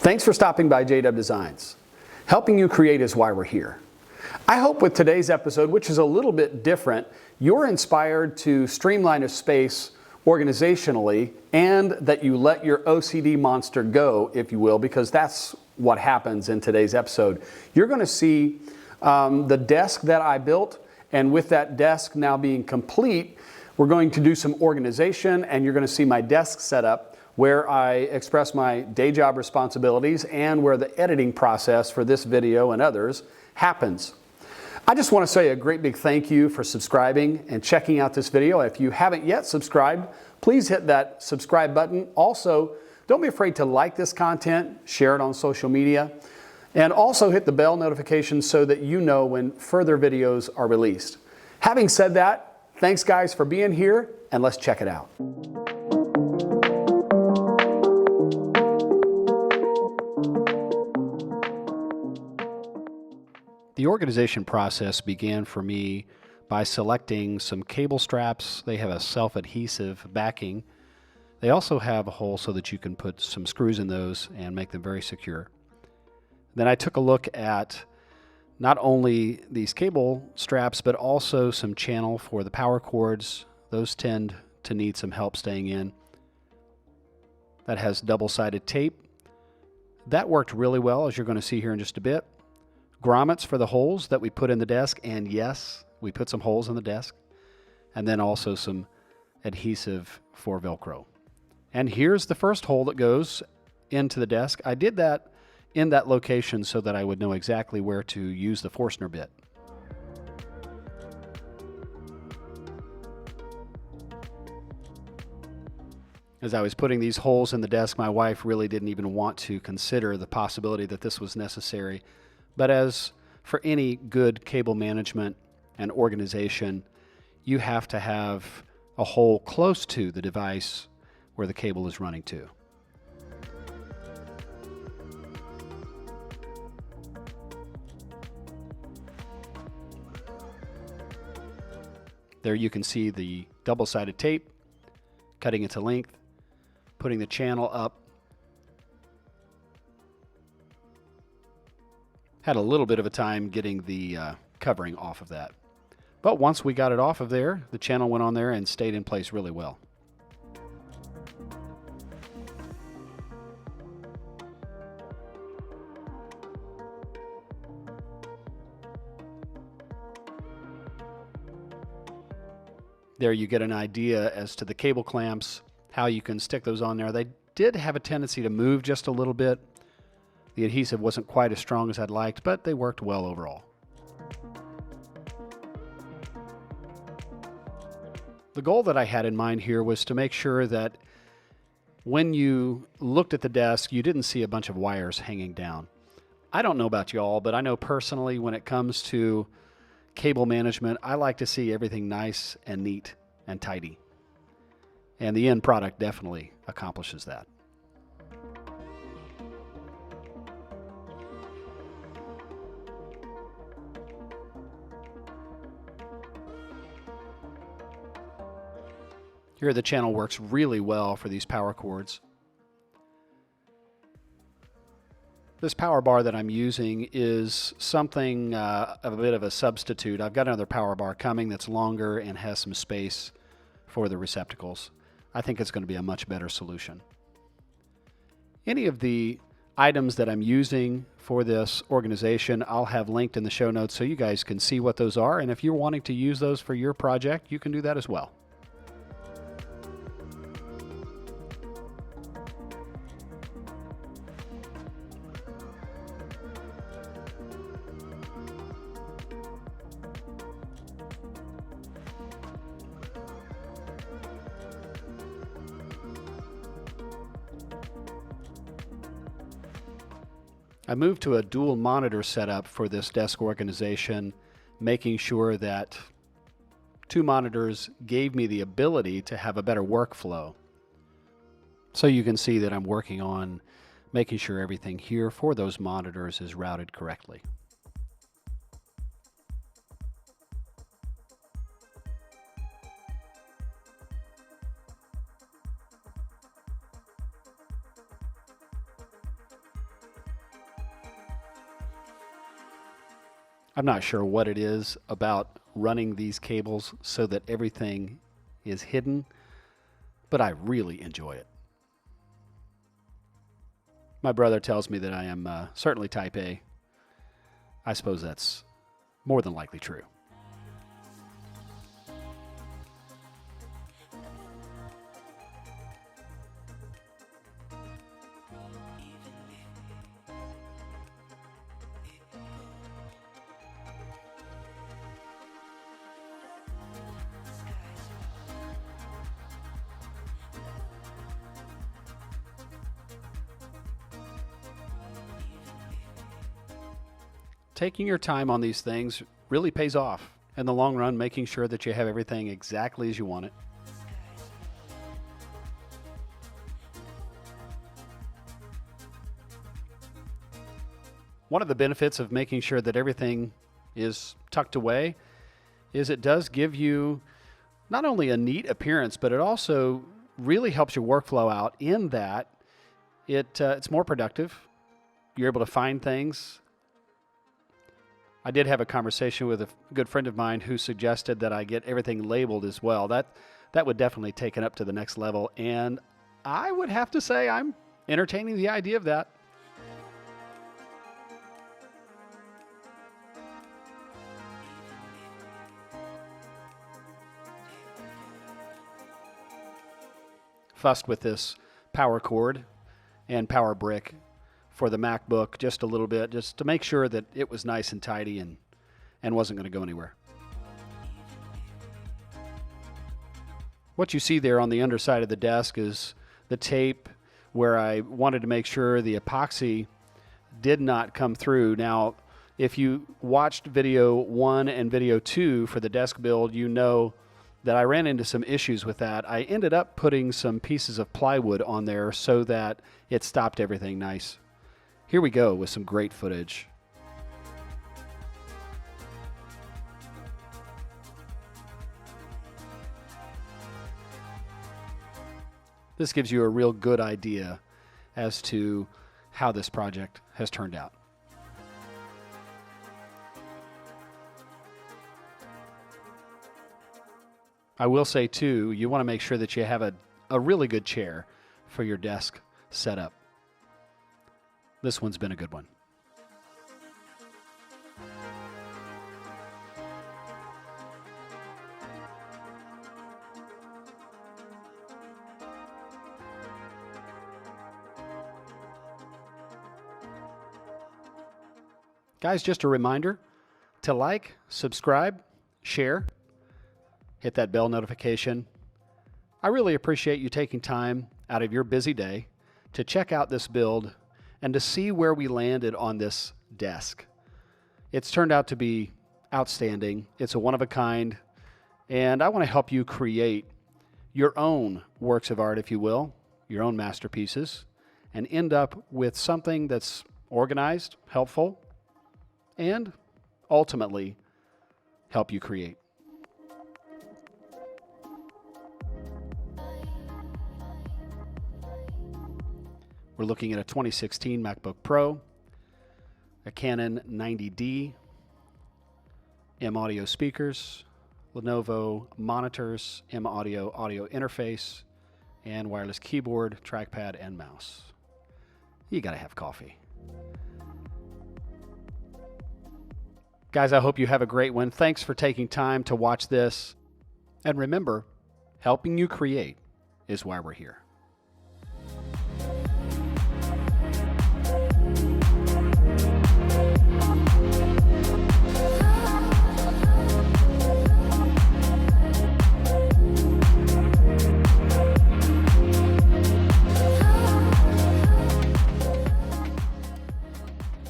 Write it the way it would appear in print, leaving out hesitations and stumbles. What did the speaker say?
Thanks for stopping by JW Designs. Helping you create is why we're here. I hope with today's episode, which is a little bit different, you're inspired to streamline a space organizationally and that you let your OCD monster go, if you will, because that's what happens in today's episode. You're going to see the desk that I built, and with that desk now being complete, we're going to do some organization, and you're going to see my desk setup where I express my day job responsibilities and where the editing process for this video and others happens. I just want to say a great big thank you for subscribing and checking out this video. If you haven't yet subscribed, please hit that subscribe button. Also, don't be afraid to like this content, share it on social media, and also hit the bell notification so that you know when further videos are released. Having said that, thanks guys for being here, and let's check it out. The organization process began for me by selecting some cable straps. They have a self-adhesive backing. They also have a hole so that you can put some screws in those and make them very secure. Then I took a look at not only these cable straps, but also some channel for the power cords. Those tend to need some help staying in. That has double-sided tape. That worked really well, as you're going to see here in just a bit. Grommets for the holes that we put in the desk, and yes, we put some holes in the desk. And then also some adhesive for Velcro. And here's the first hole that goes into the desk. I did that in that location so that I would know exactly where to use the Forstner bit. As I was putting these holes in the desk, my wife really didn't even want to consider the possibility that this was necessary. But as for any good cable management and organization, you have to have a hole close to the device where the cable is running to. There you can see the double-sided tape, cutting it to length, putting the channel up. Had a little bit of a time getting the covering off of that. But once we got it off of there, the channel went on there and stayed in place really well. There you get an idea as to the cable clamps, how you can stick those on there. They did have a tendency to move just a little bit. The adhesive wasn't quite as strong as I'd liked, but they worked well overall. The goal that I had in mind here was to make sure that when you looked at the desk, you didn't see a bunch of wires hanging down. I don't know about y'all, but I know personally when it comes to cable management, I like to see everything nice and neat and tidy. And the end product definitely accomplishes that. Here the channel works really well for these power cords. This power bar that I'm using is something of a bit of a substitute. I've got another power bar coming that's longer and has some space for the receptacles. I think it's going to be a much better solution. Any of the items that I'm using for this organization, I'll have linked in the show notes so you guys can see what those are. And if you're wanting to use those for your project, you can do that as well. I moved to a dual monitor setup for this desk organization, making sure that 2 monitors gave me the ability to have a better workflow. So you can see that I'm working on making sure everything here for those monitors is routed correctly. I'm not sure what it is about running these cables so that everything is hidden, but I really enjoy it. My brother tells me that I am certainly type A. I suppose that's more than likely true. Taking your time on these things really pays off in the long run, making sure that you have everything exactly as you want it. One of the benefits of making sure that everything is tucked away is it does give you not only a neat appearance, but it also really helps your workflow out in that it's more productive. You're able to find things. I did have a conversation with a good friend of mine who suggested that I get everything labeled as well. That would definitely take it up to the next level, and I would have to say I'm entertaining the idea of that. Fussed with this power cord and power brick for the MacBook just a little bit, just to make sure that it was nice and tidy and wasn't going to go anywhere. What you see there on the underside of the desk is the tape where I wanted to make sure the epoxy did not come through. Now, if you watched video 1 and video 2 for the desk build, you know that I ran into some issues with that. I ended up putting some pieces of plywood on there so that it stopped everything nice. Here we go with some great footage. This gives you a real good idea as to how this project has turned out. I will say too, you want to make sure that you have a really good chair for your desk setup. This one's been a good one. Guys, just a reminder to like, subscribe, share, hit that bell notification. I really appreciate you taking time out of your busy day to check out this build and to see where we landed on this desk. It's turned out to be outstanding. It's a one-of-a-kind, and I want to help you create your own works of art, if you will, your own masterpieces, and end up with something that's organized, helpful, and ultimately help you create. We're looking at a 2016 MacBook Pro, a Canon 90D, M-Audio speakers, Lenovo monitors, M-Audio audio interface, and wireless keyboard, trackpad, and mouse. You gotta have coffee. Guys, I hope you have a great one. Thanks for taking time to watch this. And remember, helping you create is why we're here.